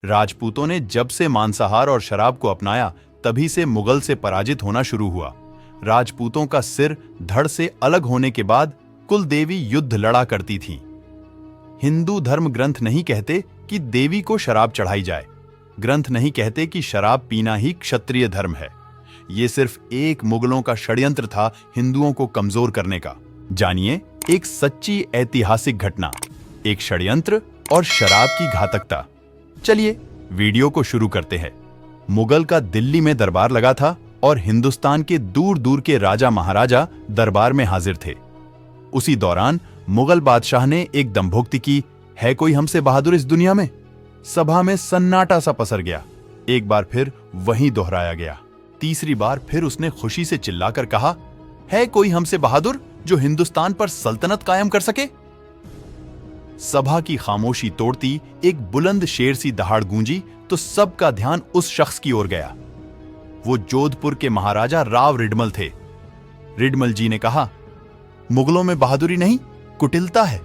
राजपूतों ने जब से मांसाहार और शराब को अपनाया तभी से मुगल से पराजित होना शुरू हुआ। राजपूतों का सिर धड़ से अलग होने के बाद कुल देवी युद्ध लड़ा करती थीं। हिंदू धर्म ग्रंथ नहीं कहते कि देवी को शराब चढ़ाई जाए। ग्रंथ नहीं कहते कि शराब पीना ही क्षत्रिय धर्म है। ये सिर्फ एक मुगलों का षड्यंत्र था हिंदुओं को कमजोर करने का। जानिए एक सच्ची ऐतिहासिक घटना, एक षड्यंत्र और शराब की घातकता। चलिए वीडियो को शुरू करते हैं। मुगल का दिल्ली में दरबार लगा था और हिंदुस्तान के दूर दूर के राजा महाराजा दरबार में हाजिर थे। उसी दौरान मुगल बादशाह ने एक दंभोक्ति की, है कोई हमसे बहादुर इस दुनिया में? सभा में सन्नाटा सा पसर गया। एक बार फिर वहीं दोहराया गया। तीसरी बार फिर उसने खुशी से चिल्लाकर कहा, है कोई हमसे बहादुर जो हिंदुस्तान पर सल्तनत कायम कर सके? सभा की खामोशी तोड़ती एक बुलंद शेर सी दहाड़ गूंजी तो सबका ध्यान उस शख्स की ओर गया। वो जोधपुर के महाराजा राव रिडमल थे। रिडमल जी ने कहा, मुगलों में बहादुरी नहीं, कुटिलता है।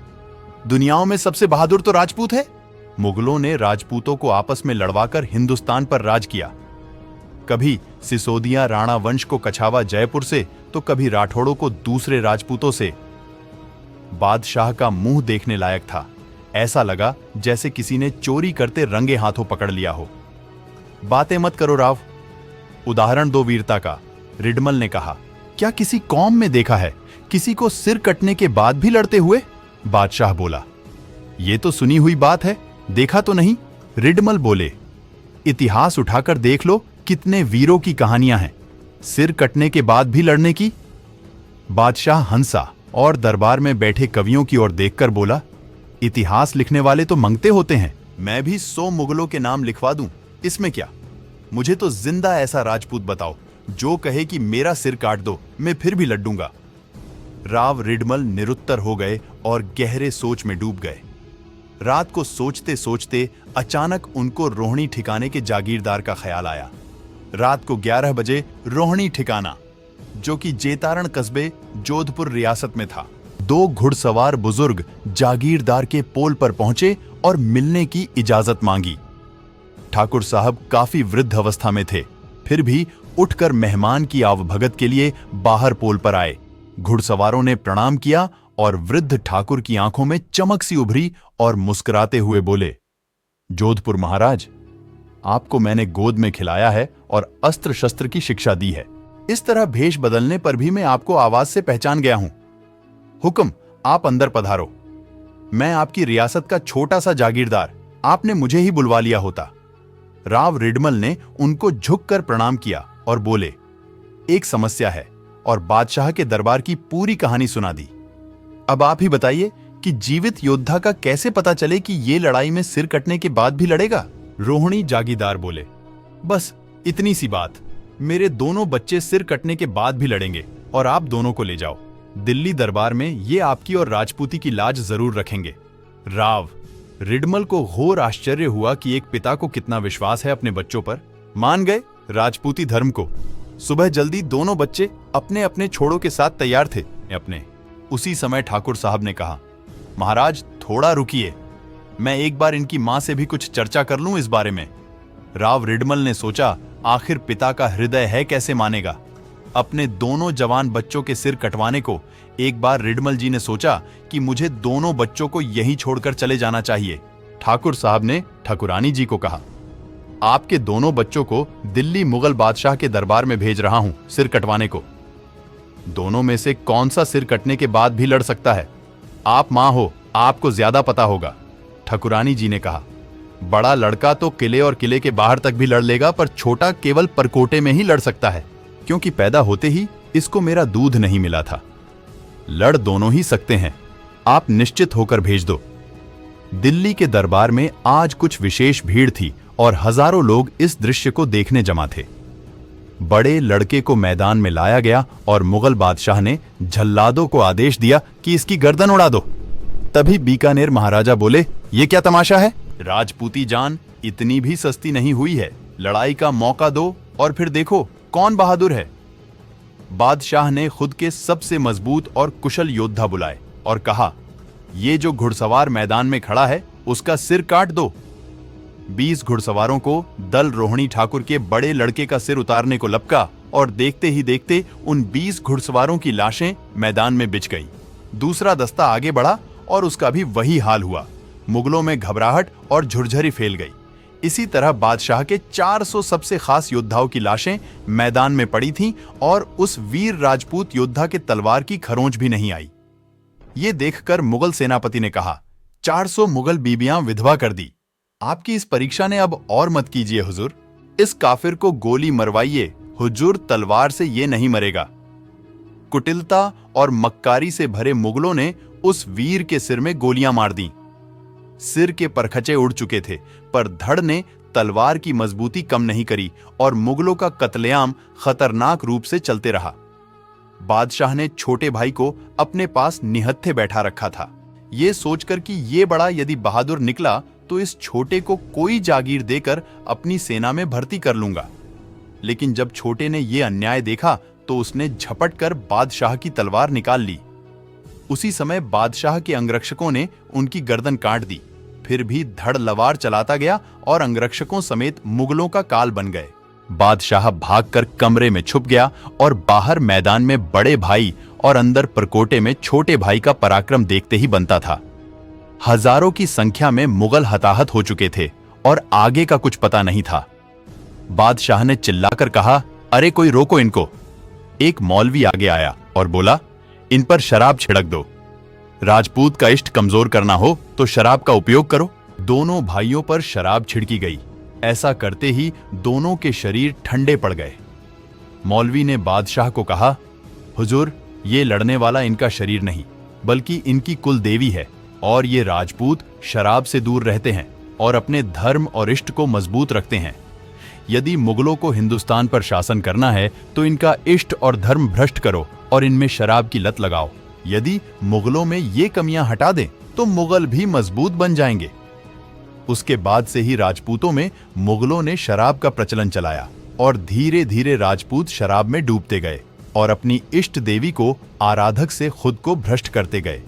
दुनियाओं में सबसे बहादुर तो राजपूत है। मुगलों ने राजपूतों को आपस में लड़वाकर हिंदुस्तान पर राज किया। कभी सिसोदिया राणा वंश को कछावा जयपुर से तो कभी राठौड़ों को दूसरे राजपूतों से। बादशाह का मुंह देखने लायक था। ऐसा लगा जैसे किसी ने चोरी करते रंगे हाथों पकड़ लिया हो। बातें मत करो राव, उदाहरण दो वीरता का। रिडमल ने कहा, क्या किसी कौम में देखा है किसी को सिर कटने के बाद भी लड़ते हुए? बादशाह बोला, यह तो सुनी हुई बात है, देखा तो नहीं। रिडमल बोले, इतिहास उठाकर देख लो, कितने वीरों की कहानियां हैं सिर कटने के बाद भी लड़ने की। बादशाह हंसा और दरबार में बैठे कवियों की ओर देखकर बोला, इतिहास लिखने वाले तो मंगते होते हैं, मैं भी 100 मुगलों के नाम लिखवा दूं, इसमें क्या? मुझे तो जिंदा ऐसा राजपूत बताओ जो कहे कि मेरा सिर काट दो, मैं फिर भी लड़ूंगा। राव रिडमल निरुत्तर हो गए और गहरे सोच में डूब गए। रात को सोचते सोचते अचानक उनको रोहिणी ठिकाने के जागीरदार का ख्याल आया। रात को 11 बजे रोहिणी ठिकाना, जो कि जेतारण कस्बे जोधपुर रियासत में था, 2 घुड़सवार बुजुर्ग जागीरदार के पोल पर पहुंचे और मिलने की इजाजत मांगी। ठाकुर साहब काफी वृद्ध अवस्था में थे, फिर भी उठकर मेहमान की आवभगत के लिए बाहर पोल पर आए। घुड़सवारों ने प्रणाम किया और वृद्ध ठाकुर की आंखों में चमक सी उभरी और मुस्कुराते हुए बोले, जोधपुर महाराज, आपको मैंने गोद में खिलाया है और अस्त्र शस्त्र की शिक्षा दी है। इस तरह भेष बदलने पर भी मैं आपको आवाज से पहचान गया हूं। हुक्म, आप अंदर पधारो। मैं आपकी रियासत का छोटा सा जागीरदार, आपने मुझे ही बुलवा लिया होता। राव रिडमल ने उनको झुककर प्रणाम किया और बोले, एक समस्या है, और बादशाह के दरबार की पूरी कहानी सुना दी। अब आप ही बताइए कि जीवित योद्धा का कैसे पता चले कि ये लड़ाई में सिर कटने के बाद भी लड़ेगा? रोहिणी जागीरदार बोले, बस इतनी सी बात, मेरे दोनों बच्चे सिर कटने के बाद भी लड़ेंगे और आप दोनों को ले जाओ। दिल्ली दरबार में ये आपकी और राजपूती की लाज जरूर रखेंगे। राव रिडमल को घोर आश्चर्य हुआ कि एक पिता को कितना विश्वास है अपने बच्चों पर। मान गए राजपूती धर्म को। सुबह जल्दी दोनों बच्चे अपने अपने छोड़ों के साथ तैयार थे। उसी समय ठाकुर साहब ने कहा, महाराज थोड़ा रुकिए, मैं एक बार इनकी मां से भी कुछ चर्चा कर लूं इस बारे में। राव रिडमल ने सोचा, आखिर पिता का हृदय है कैसे मानेगा। अपने दोनों जवान बच्चों के सिर कटवाने को एक बार रिडमल जी ने सोचा कि मुझे दोनों बच्चों को यहीं छोड़कर चले जाना चाहिए। ठाकुर साहब ने ठाकुरानी जी को कहा, आपके दोनों बच्चों को दिल्ली मुगल बादशाह के दरबार में भेज रहा हूं सिर कटवाने को। दोनों में से कौन सा सिर कटने के बाद भी लड़ सकता है? आप मां हो, आपको ज्यादा पता होगा। ठाकुरानी जी ने कहा, बड़ा लड़का तो किले और किले के बाहर तक भी लड़ लेगा, पर छोटा केवल परकोटे में ही लड़ सकता है, क्योंकि पैदा होते ही इसको मेरा दूध नहीं मिला था। लड़ दोनों ही सकते हैं, आप निश्चित होकर भेज दो। दिल्ली के दरबार में आज कुछ विशेष भीड़ थी और हजारों लोग इस दृश्य को देखने जमा थे। बड़े लड़के को मैदान में लाया गया और मुगल बादशाह ने झल्लादों को आदेश दिया कि इसकी गर्दन उड़ा दो। तभी बीकानेर महाराजा बोले, ये क्या तमाशा है? राजपूती जान इतनी भी सस्ती नहीं हुई है, लड़ाई का मौका दो और फिर देखो कौन बहादुर है। बादशाह ने खुद के सबसे मजबूत और कुशल योद्धा बुलाए और कहा, ये जो घुड़सवार मैदान में खड़ा है उसका सिर काट दो। 20 घुड़सवारों को दल रोहिणी ठाकुर के बड़े लड़के का सिर उतारने को लपका और देखते ही देखते उन 20 घुड़सवारों की लाशें मैदान में बिछ गई। दूसरा दस्ता आगे बढ़ा और उसका भी वही हाल हुआ। मुगलों में घबराहट और झुरझरी फैल गई। इसी तरह बादशाह के 400 सबसे खास योद्धाओं की लाशें मैदान में पड़ी थीं और उस वीर राजपूत योद्धा के तलवार की खरोंच भी नहीं आई। ये देखकर मुगल सेनापति ने कहा, 400 मुगल बीबियां विधवा कर दी। आपकी इस परीक्षा ने अब और मत कीजिए हुजूर। इस काफिर को गोली मरवाइए, हुजूर तलवार से ये नहीं मरेगा। कुटिलता और मक्कारी से भरे मुगलों ने उस वीर के सिर में गोलियां मार दी। सिर के परखचे उड़ चुके थे, पर धड़ ने तलवार की मजबूती कम नहीं करी और मुगलों का कत्लेआम खतरनाक रूप से चलते रहा। बादशाह ने छोटे भाई को अपने पास निहत्थे बैठा रखा था, ये सोचकर कि ये बड़ा यदि बहादुर निकला तो इस छोटे को कोई जागीर देकर अपनी सेना में भर्ती कर लूंगा। लेकिन जब छोटे ने यह अन्याय देखा तो उसने झपट कर बादशाह की तलवार निकाल ली। उसी समय बादशाह के अंगरक्षकों ने उनकी गर्दन काट दी। फिर भी धड़ लवार चलाता गया और अंगरक्षकों समेत मुगलों का काल बन गए। बादशाह भागकर कमरे में छुप गया और बाहर मैदान में बड़े भाई और अंदर परकोटे में छोटे भाई का पराक्रम देखते ही बनता था। हजारों की संख्या में मुगल हताहत हो चुके थे और आगे का कुछ पता नहीं था। बादशाह ने चिल्लाकर कहा, अरे कोई रोको इनको। एक मौलवी आगे आया और बोला, इन पर शराब छिड़क दो। राजपूत का इष्ट कमजोर करना हो तो शराब का उपयोग करो। दोनों भाइयों पर शराब छिड़की गई। ऐसा करते ही दोनों के शरीर ठंडे पड़ गए। मौलवी ने बादशाह को कहा, हुजूर, ये लड़ने वाला इनका शरीर नहीं बल्कि इनकी कुल देवी है और ये राजपूत शराब से दूर रहते हैं और अपने धर्म और इष्ट को मजबूत रखते हैं। यदि मुगलों को हिंदुस्तान पर शासन करना है तो इनका इष्ट और धर्म भ्रष्ट करो और इनमें शराब की लत लगाओ। यदि मुगलों में ये कमियां हटा दें तो मुगल भी मजबूत बन जाएंगे। उसके बाद से ही राजपूतों में मुगलों ने शराब का प्रचलन चलाया और धीरे धीरे राजपूत शराब में डूबते गए और अपनी इष्ट देवी को आराधक से खुद को भ्रष्ट करते गए।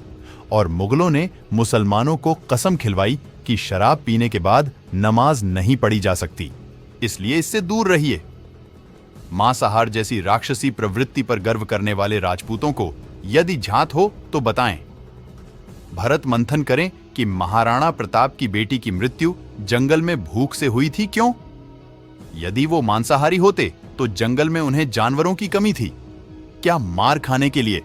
और मुगलों ने मुसलमानों को कसम खिलवाई कि शराब पीने के बाद नमाज नहीं पढ़ी जा सकती, इसलिए इससे दूर रहिए। मांसाहार जैसी राक्षसी प्रवृत्ति पर गर्व करने वाले राजपूतों को यदि झांत हो तो बताएं। भरत मंथन करें कि महाराणा प्रताप की बेटी की मृत्यु जंगल में भूख से हुई थी, क्यों? यदि वो मांसाहारी होते तो जंगल में उन्हें जानवरों की कमी थी क्या मार खाने के लिए?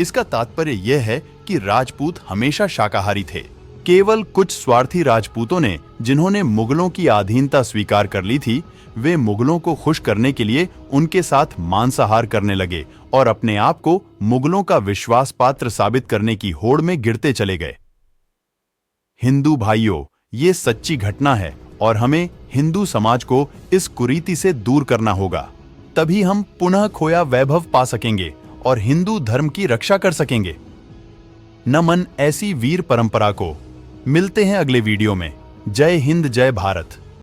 इसका तात्पर्य यह है कि राजपूत हमेशा शाकाहारी थे। केवल कुछ स्वार्थी राजपूतों ने, जिन्होंने मुगलों की अधीनता स्वीकार कर ली थी, वे मुगलों को खुश करने के लिए उनके साथ मांसाहार करने लगे और अपने आप को मुगलों का विश्वास पात्र साबित करने की होड़ में गिरते चले गए। हिंदू भाइयों, ये सच्ची घटना है और हमें हिंदू समाज को इस कुरीति से दूर करना होगा। तभी हम पुनः खोया वैभव पा सकेंगे और हिंदू धर्म की रक्षा कर सकेंगे। नमन ऐसी वीर परंपरा को। मिलते हैं अगले वीडियो में। जय हिंद, जय भारत।